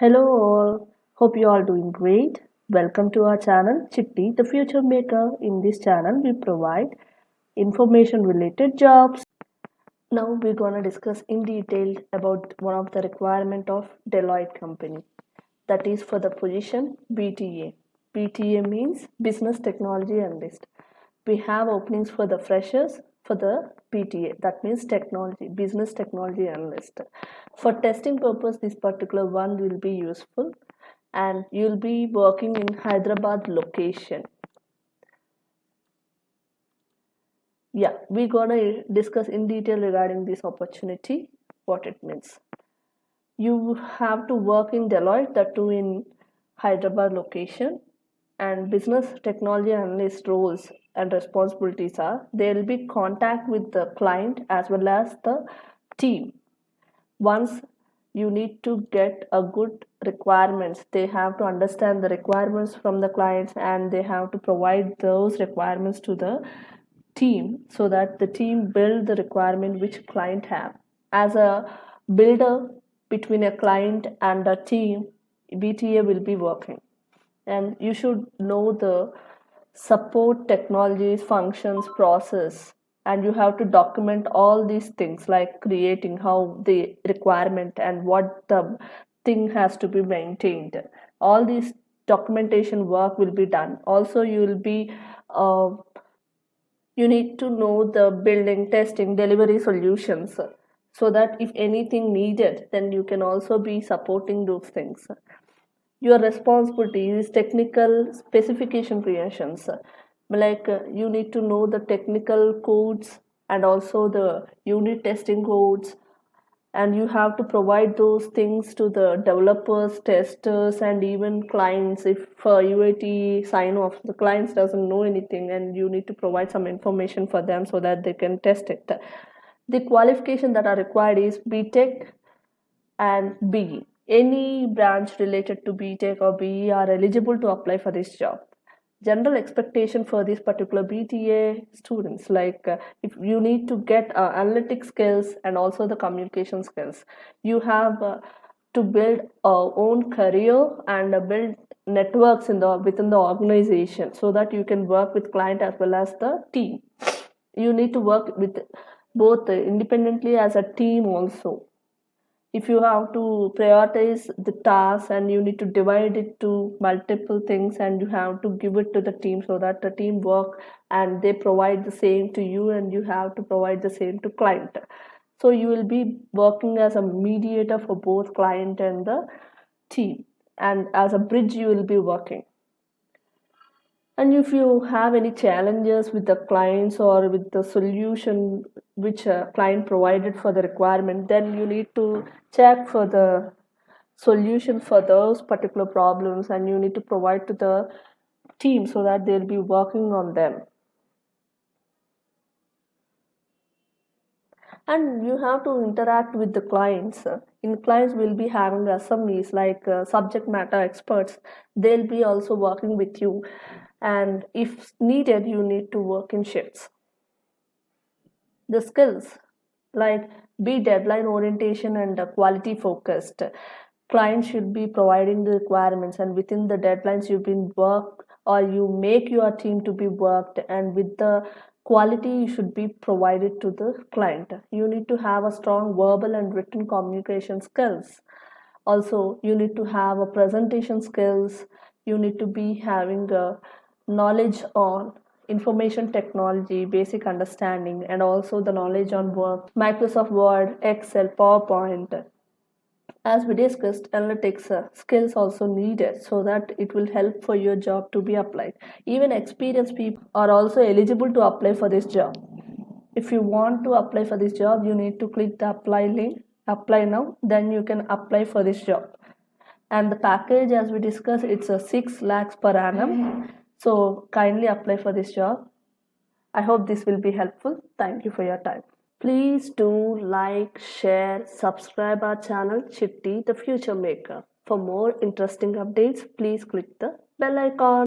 Hello all, hope you all doing great. Welcome to our channel Chitti the Future Maker. In this channel we provide information related jobs. Now we're gonna discuss in detail about one of the requirement of Deloitte company, that is for the position BTA. BTA means Business Technology Analyst. We have openings for the freshers for the BTA, that means technology, Business Technology Analyst. For testing purpose, this particular one will be useful, and you'll be working in Hyderabad location. Yeah, we're gonna discuss in detail regarding this opportunity, what it means. You have to work in Deloitte, that too in Hyderabad location, and business technology analyst roles and responsibilities are there will be contact with the client as well as the team. Once you need to get a good requirements, they have to understand the requirements from the clients and they have to provide those requirements to the team so that the team build the requirement which client have. As a builder between a client and a team, BTA will be working, and you should know the support technologies, functions, process, and you have to document all these things like creating how the requirement and what the thing has to be maintained. All these documentation work will be done. Also, you will be you need to know the building, testing, delivery solutions, so that if anything needed, then you can also be supporting those things. Your responsibility is technical specification creations, like you need to know the technical codes and also the unit testing codes, and you have to provide those things to the developers, testers, and even clients. If UAT sign off, the clients doesn't know anything and you need to provide some information for them so that they can test it. The qualification that are required is BTech and BE. Any branch related to BTech or BE are eligible to apply for this job. General expectation for this particular BTA students, like if you need to get analytic skills and also the communication skills, you have to build our own career and build networks in the within the organization so that you can work with client as well as the team. You need to work with both independently as a team also. If you have to prioritize the task and you need to divide it to multiple things, and you have to give it to the team so that the team work and they provide the same to you and you have to provide the same to client. So you will be working as a mediator for both client and the team, and as a bridge you will be working. And if you have any challenges with the clients or with the solution which a client provided for the requirement, then you need to check for the solution for those particular problems and you need to provide to the team so that they'll be working on them. And you have to interact with the clients. In clients will be having SMEs like subject matter experts. They'll be also working with you, and if needed you need to work in shifts. The skills, like be deadline orientation and quality focused. Clients should be providing the requirements and within the deadlines you've been worked, or you make your team to be worked, and with the quality you should be provided to the client. You need to have a strong verbal and written communication skills. Also you need to have a presentation skills. You need to be having a knowledge on information technology, basic understanding, and also the knowledge on work, Microsoft Word, Excel, PowerPoint. As we discussed, analytics skills also needed so that it will help for your job to be applied. Even experienced people are also eligible to apply for this job. If you want to apply for this job, you need to click the apply link, apply now, then you can apply for this job. And the package, as we discussed, it's a 6 lakhs per annum. So kindly apply for this job. I hope this will be helpful. Thank you for your time. Please do like, share, subscribe our channel Chitti the Future Maker. For more interesting updates, please click the bell icon.